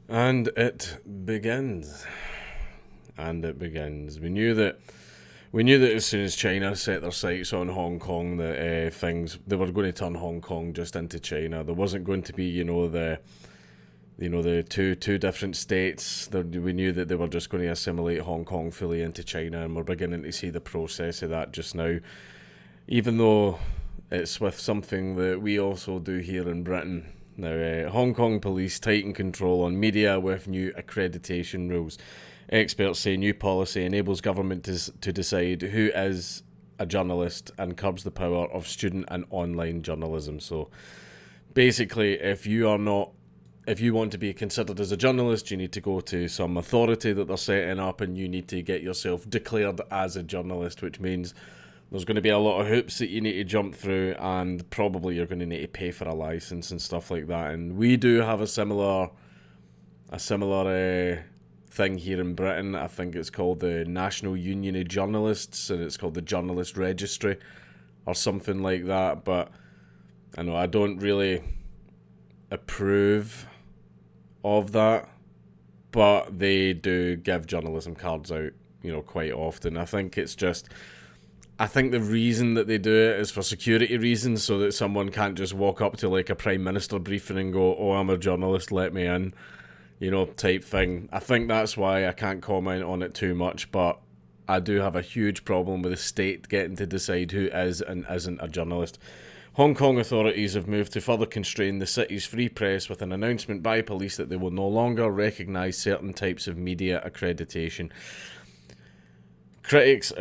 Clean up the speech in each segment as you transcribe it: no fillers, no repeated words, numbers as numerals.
And it begins. And it begins. We knew that as soon as China set their sights on Hong Kong, that they were going to turn Hong Kong just into China. There wasn't going to be, the two different states. We knew that they were just going to assimilate Hong Kong fully into China, and we're beginning to see the process of that just now. Even though it's with something that we also do here in Britain. Now, Hong Kong police tighten control on media with new accreditation rules. Experts say new policy enables government to decide who is a journalist and curbs the power of student and online journalism. So basically, if you want to be considered as a journalist, you need to go to some authority that they're setting up and you need to get yourself declared as a journalist, which means there's going to be a lot of hoops that you need to jump through, and probably you're going to need to pay for a license and stuff like that. And we do have a similar thing here in Britain. I think it's called the National Union of Journalists, and it's called the Journalist Registry or something like that. But I know I don't really approve of that, but they do give journalism cards out, quite often. I think the reason that they do it is for security reasons, so that someone can't just walk up to like a Prime Minister briefing and go, "Oh, I'm a journalist, let me in," type thing. I think that's why I can't comment on it too much, but I do have a huge problem with the state getting to decide who is and isn't a journalist. Hong Kong authorities have moved to further constrain the city's free press with an announcement by police that they will no longer recognise certain types of media accreditation. Critics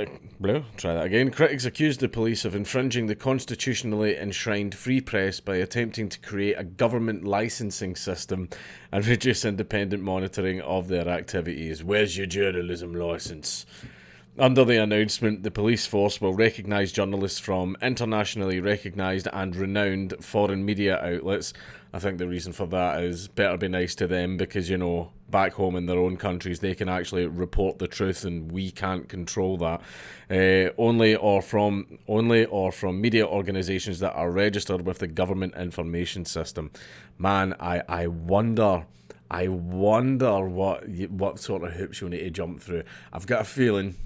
accused the police of infringing the constitutionally enshrined free press by attempting to create a government licensing system and reduce independent monitoring of their activities. Where's your journalism licence? Under the announcement, the police force will recognise journalists from internationally recognised and renowned foreign media outlets. I think the reason for that is better be nice to them because, back home in their own countries, they can actually report the truth and we can't control that. Only or from media organisations that are registered with the government information system. Man, I wonder what sort of hoops you'll need to jump through. I've got a feeling,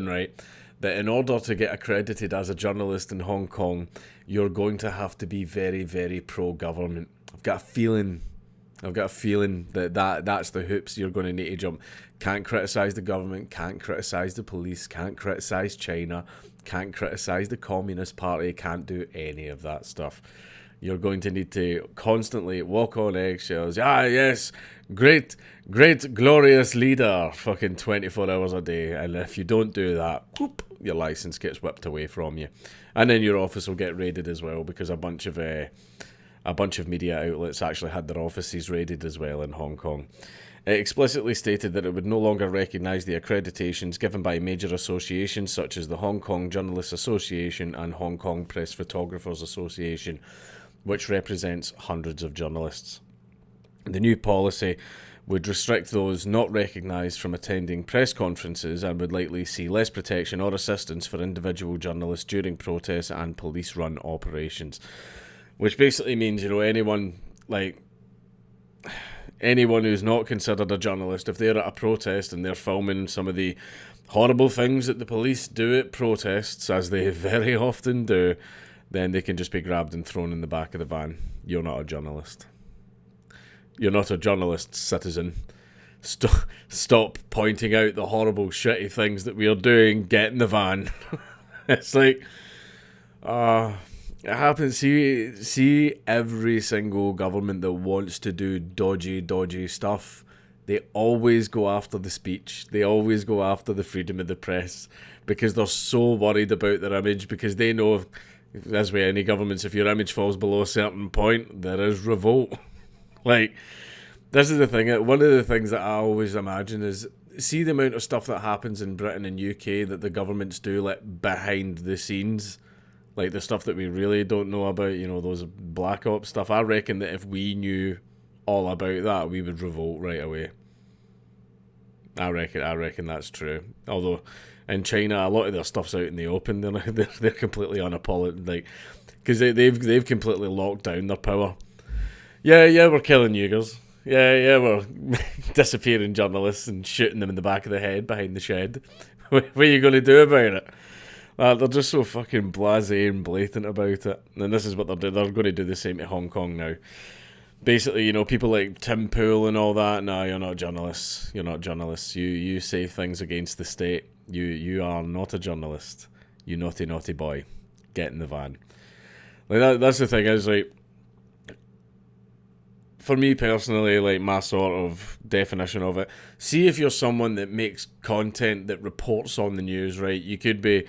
right, that in order to get accredited as a journalist in Hong Kong, you're going to have to be very, very pro-government. I've got a feeling that's the hoops you're going to need to jump. Can't criticise the government, can't criticise the police, can't criticise China, can't criticise the Communist Party, can't do any of that stuff. You're going to need to constantly walk on eggshells. Ah, yes, great, glorious leader, fucking 24 hours a day. And if you don't do that, whoop, your license gets whipped away from you. And then your office will get raided as well because a bunch of media outlets actually had their offices raided as well in Hong Kong. It explicitly stated that it would no longer recognise the accreditations given by major associations such as the Hong Kong Journalists Association and Hong Kong Press Photographers Association, which represents hundreds of journalists. The new policy would restrict those not recognised from attending press conferences and would likely see less protection or assistance for individual journalists during protests and police-run operations. Which basically means, anyone who's not considered a journalist, if they're at a protest and they're filming some of the horrible things that the police do at protests, as they very often do, then they can just be grabbed and thrown in the back of the van. You're not a journalist. You're not a journalist, citizen. Stop pointing out the horrible, shitty things that we are doing. Get in the van. It's like, it happens. See, every single government that wants to do dodgy stuff, they always go after the speech. They always go after the freedom of the press because they're so worried about their image, because they know, as with any governments, if your image falls below a certain point, there is revolt. This is the thing. One of the things that I always imagine is, see the amount of stuff that happens in Britain and UK that the governments do, behind the scenes. The stuff that we really don't know about, those black ops stuff. I reckon that if we knew all about that, we would revolt right away. I reckon that's true. Although in China, a lot of their stuff's out in the open. They're completely unapologetic, because they've completely locked down their power. Yeah, we're killing Uyghurs. Yeah, well, disappearing journalists and shooting them in the back of the head behind the shed. What are you going to do about it? They're just so fucking blasé and blatant about it. And this is what they're doing. They're going to do the same to Hong Kong now. Basically, people like Tim Pool and all that, no, you're not journalists. You're not journalists. You say things against the state. You are not a journalist. You naughty, naughty boy. Get in the van. That's the thing, is like, for me personally, like, my sort of definition of it, see if you're someone that makes content that reports on the news, right? You could be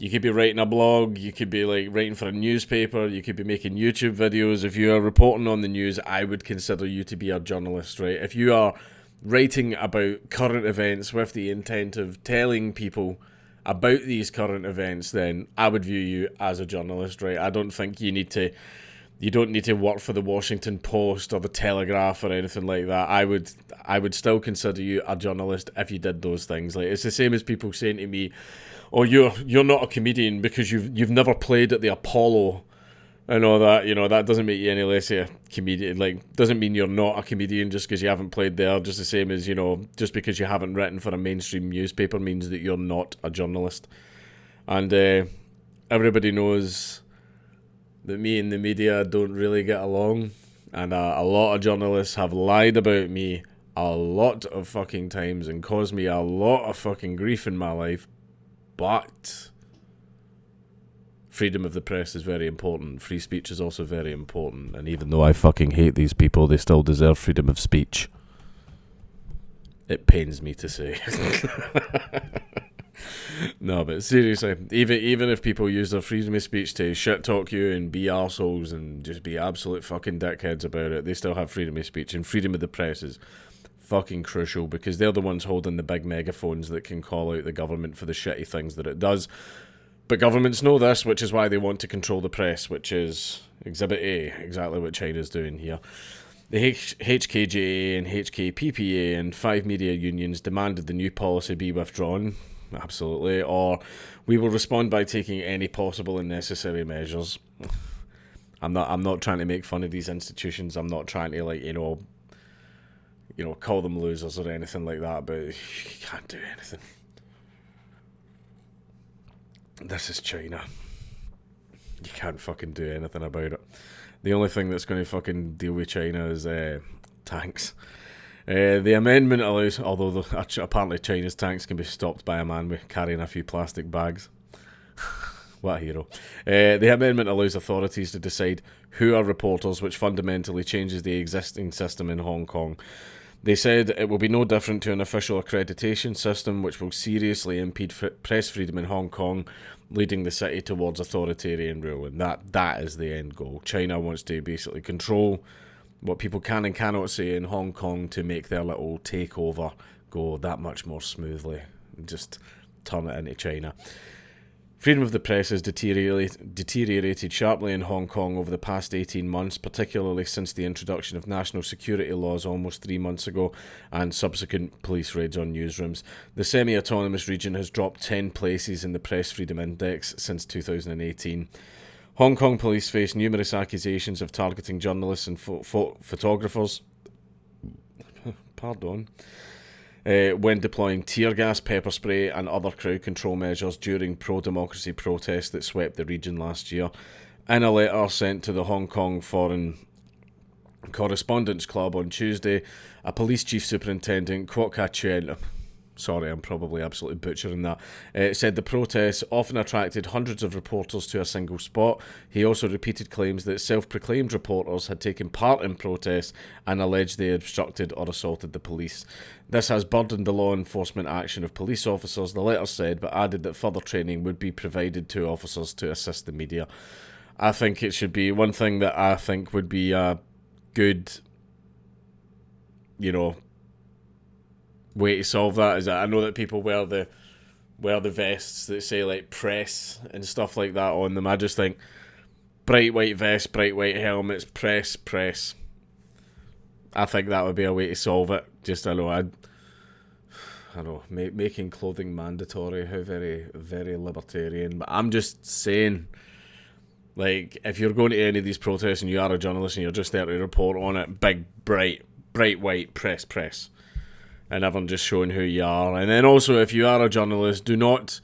writing a blog, you could be like writing for a newspaper, you could be making YouTube videos. If you are reporting on the news, I would consider you to be a journalist, right? If you are writing about current events with the intent of telling people about these current events, then I would view you as a journalist, right? I don't think you don't need to work for the Washington Post or the Telegraph or anything like that. I would still consider you a journalist if you did those things. Like, it's the same as people saying to me, "Oh, you're not a comedian because you've never played at the Apollo and all that." That doesn't make you any less a comedian. Like, doesn't mean you're not a comedian just because you haven't played there. Just the same as, just because you haven't written for a mainstream newspaper means that you're not a journalist. And everybody knows that me and the media don't really get along, and a lot of journalists have lied about me a lot of fucking times and caused me a lot of fucking grief in my life. But freedom of the press is very important. Free speech is also very important. And even though I fucking hate these people, they still deserve freedom of speech. It pains me to say. No, but seriously, even if people use their freedom of speech to shit talk you and be arseholes and just be absolute fucking dickheads about it, they still have freedom of speech. And freedom of the press is fucking crucial, because they're the ones holding the big megaphones that can call out the government for the shitty things that it does. But governments know this, which is why they want to control the press, which is Exhibit A, exactly what China's doing here. The HKJA and HKPPA and 5 media unions demanded the new policy be withdrawn, absolutely, or we will respond by taking any possible and necessary measures. I'm not trying to make fun of these institutions. I'm not trying to, call them losers or anything like that, but you can't do anything. This is China. You can't fucking do anything about it. The only thing that's going to fucking deal with China is tanks. The amendment allows, although apparently China's tanks can be stopped by a man carrying a few plastic bags. What a hero. The amendment allows authorities to decide who are reporters, which fundamentally changes the existing system in Hong Kong. They said it will be no different to an official accreditation system, which will seriously impede press freedom in Hong Kong, leading the city towards authoritarian rule. And that is the end goal. China wants to basically control what people can and cannot say in Hong Kong to make their little takeover go that much more smoothly. Just turn it into China. Freedom of the press has deteriorated sharply in Hong Kong over the past 18 months, particularly since the introduction of national security laws almost 3 months ago and subsequent police raids on newsrooms. The semi-autonomous region has dropped 10 places in the Press Freedom Index since 2018. Hong Kong police face numerous accusations of targeting journalists and photographers. When deploying tear gas, pepper spray and other crowd control measures during pro-democracy protests that swept the region last year. In a letter sent to the Hong Kong Foreign Correspondents Club on Tuesday, a police chief superintendent, Kwok Ka-chuen, sorry, I'm probably absolutely butchering that, said the protests often attracted hundreds of reporters to a single spot. He also repeated claims that self-proclaimed reporters had taken part in protests and alleged they obstructed or assaulted the police. This has burdened the law enforcement action of police officers, the letter said, but added that further training would be provided to officers to assist the media. I think it should be one thing that I think would be a good, way to solve that is that I know that people wear the vests that say like press and stuff like that on them. I just think bright white vest, bright white helmets, press. I think that would be a way to solve it. Just making clothing mandatory. How very, very libertarian. But I'm just saying, like, if you're going to any of these protests and you are a journalist and you're just there to report on it, big, bright, bright white press. And everyone just showing who you are. And then also, if you are a journalist, do not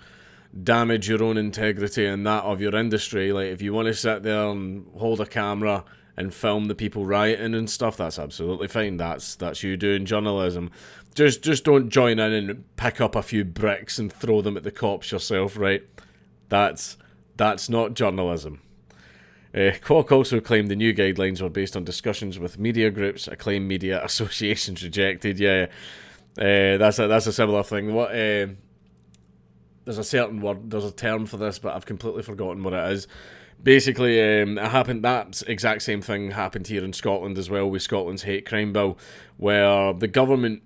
damage your own integrity and that of your industry. Like, if you want to sit there and hold a camera and film the people rioting and stuff, that's absolutely fine. That's you doing journalism. Just don't join in and pick up a few bricks and throw them at the cops yourself, right? That's not journalism. Kwok also claimed the new guidelines were based on discussions with media groups. Acclaimed media associations rejected. Yeah, that's a similar thing. What? There's a certain word, there's a term for this, but I've completely forgotten what it is. Basically, it happened. That exact same thing happened here in Scotland as well with Scotland's hate crime bill, where the government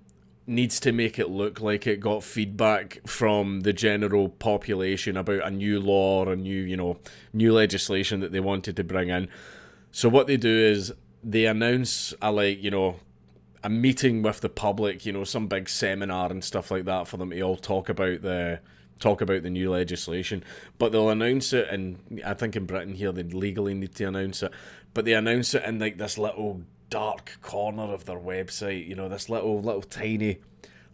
needs to make it look like it got feedback from the general population about a new law or a new legislation that they wanted to bring in. So what they do is they announce a meeting with the public, some big seminar and stuff like that for them to all talk about the new legislation. But they'll announce it, and I think in Britain here they legally need to announce it, but they announce it in like this little dark corner of their website, this little tiny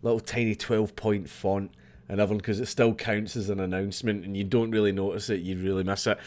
12-point font and everything, because it still counts as an announcement and you don't really notice it, you really miss it.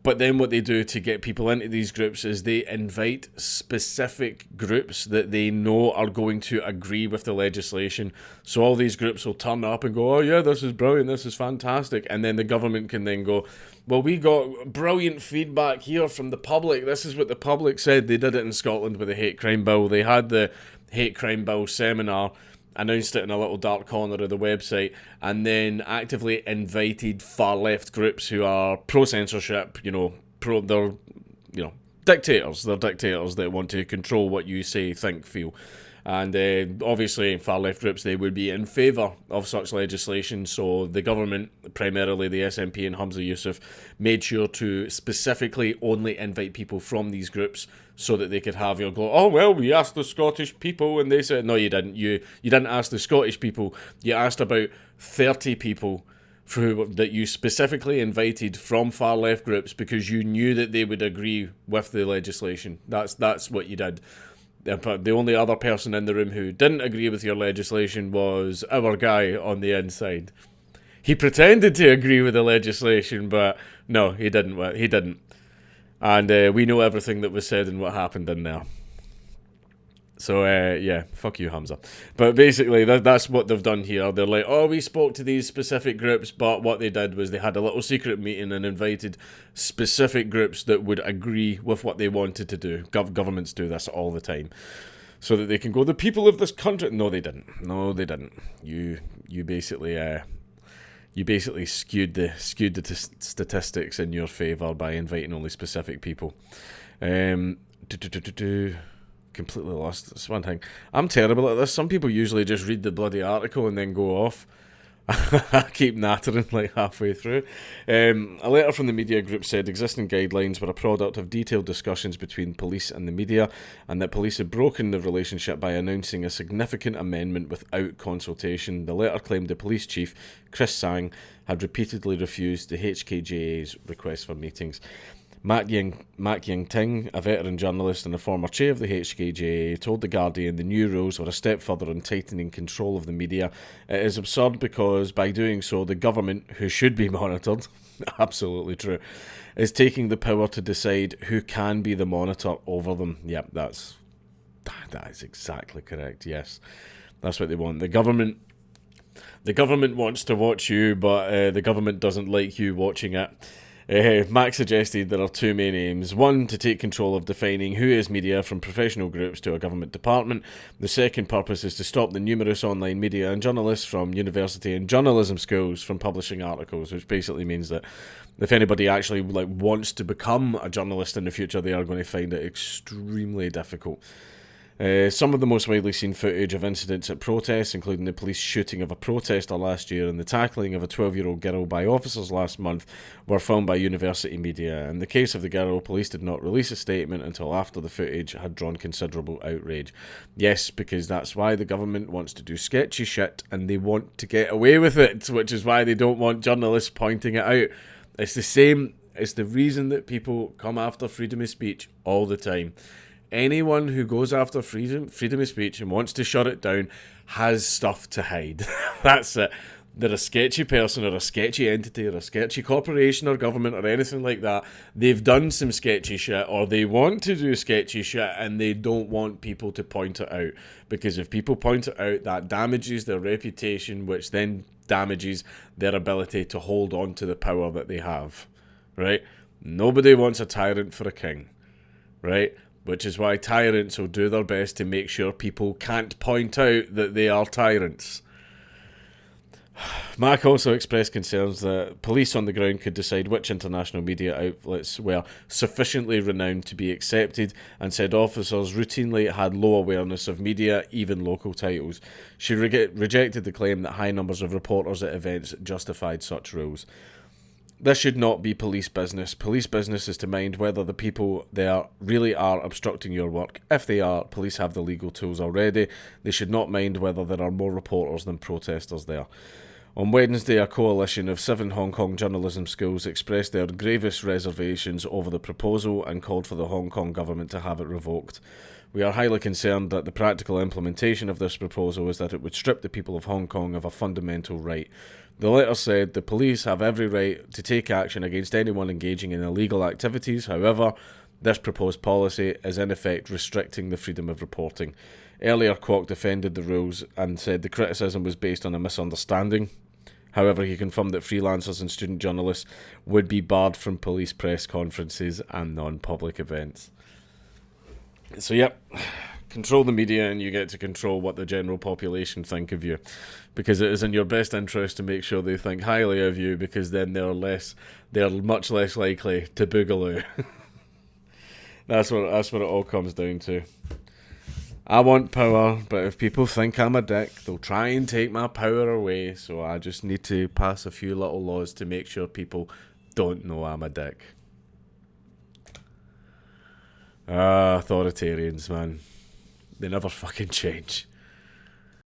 But then what they do to get people into these groups is they invite specific groups that they know are going to agree with the legislation. So all these groups will turn up and go, oh yeah, this is brilliant, this is fantastic. And then the government can then go, well, we got brilliant feedback here from the public. This is what the public said. They did it in Scotland with the hate crime bill. They had the hate crime bill seminar, announced it in a little dark corner of the website, and then actively invited far left groups who are pro censorship, they're dictators. They're dictators that want to control what you say, think, feel. And obviously, far left groups, they would be in favour of such legislation. So the government, primarily the SNP and Humza Yousaf, made sure to specifically only invite people from these groups so that they could have your go, oh, well, we asked the Scottish people, and they said, no, you didn't. You didn't ask the Scottish people. You asked about 30 people that you specifically invited from far left groups because you knew that they would agree with the legislation. That's what you did. But the only other person in the room who didn't agree with your legislation was our guy on the inside. He pretended to agree with the legislation, but no, he didn't. He didn't. And we know everything that was said and what happened in there. So, yeah, fuck you, Humza. But basically, that's what they've done here. They're like, oh, we spoke to these specific groups, but what they did was they had a little secret meeting and invited specific groups that would agree with what they wanted to do. Governments do this all the time. So that they can go, the people of this country... No, they didn't. You basically skewed the statistics in your favour by inviting only specific people. Completely lost. That's one thing. I'm terrible at this. Some people usually just read the bloody article and then go off. I keep nattering like halfway through. A letter from the media group said existing guidelines were a product of detailed discussions between police and the media, and that police had broken the relationship by announcing a significant amendment without consultation. The letter claimed the police chief, Chris Sang, had repeatedly refused the HKJA's request for meetings. Mak Ying Ting, a veteran journalist and a former chair of the HKJA, told The Guardian the new rules were a step further in tightening control of the media. It is absurd because by doing so, the government, who should be monitored, absolutely true, is taking the power to decide who can be the monitor over them. Yep, that is exactly correct, yes. That's what they want. The government wants to watch you, but the government doesn't like you watching it. Mac suggested there are two main aims. One, to take control of defining who is media from professional groups to a government department. The second purpose is to stop the numerous online media and journalists from university and journalism schools from publishing articles, which basically means that if anybody actually wants to become a journalist in the future, they are going to find it extremely difficult. Some of the most widely seen footage of incidents at protests, including the police shooting of a protester last year and the tackling of a 12-year-old girl by officers last month, were filmed by university media. In the case of the girl, police did not release a statement until after the footage had drawn considerable outrage. Yes, because that's why the government wants to do sketchy shit and they want to get away with it, which is why they don't want journalists pointing it out. It's the same. It's the reason that people come after freedom of speech all the time. anyone who goes after freedom of speech and wants to shut it down has stuff to hide. That's it. They're a sketchy person or a sketchy entity or a sketchy corporation or government or anything like that. They've done some sketchy shit, or they want to do sketchy shit, and they don't want people to point it out. Because if people point it out, that damages their reputation, which then damages their ability to hold on to the power that they have. Right? Nobody wants a tyrant for a king. Right? Which is why tyrants will do their best to make sure people can't point out that they are tyrants. Mac also expressed concerns that police on the ground could decide which international media outlets were sufficiently renowned to be accepted, and said officers routinely had low awareness of media, even local titles. She rejected the claim that high numbers of reporters at events justified such rules. This should not be police business. Police business is to mind whether the people there really are obstructing your work. If they are, police have the legal tools already. They should not mind whether there are more reporters than protesters there. On Wednesday, a coalition of 7 Hong Kong journalism schools expressed their gravest reservations over the proposal and called for the Hong Kong government to have it revoked. We are highly concerned that the practical implementation of this proposal is that it would strip the people of Hong Kong of a fundamental right. The letter said the police have every right to take action against anyone engaging in illegal activities. However, this proposed policy is in effect restricting the freedom of reporting. Earlier, Kwok defended the rules and said the criticism was based on a misunderstanding. However, he confirmed that freelancers and student journalists would be barred from police press conferences and non-public events. So, yep, control the media and you get to control what the general population think of you. Because it is in your best interest to make sure they think highly of you, because then they're much less likely to boogaloo. That's what it all comes down to. I want power, but if people think I'm a dick, they'll try and take my power away, so I just need to pass a few little laws to make sure people don't know I'm a dick. Authoritarians, man. They never fucking change.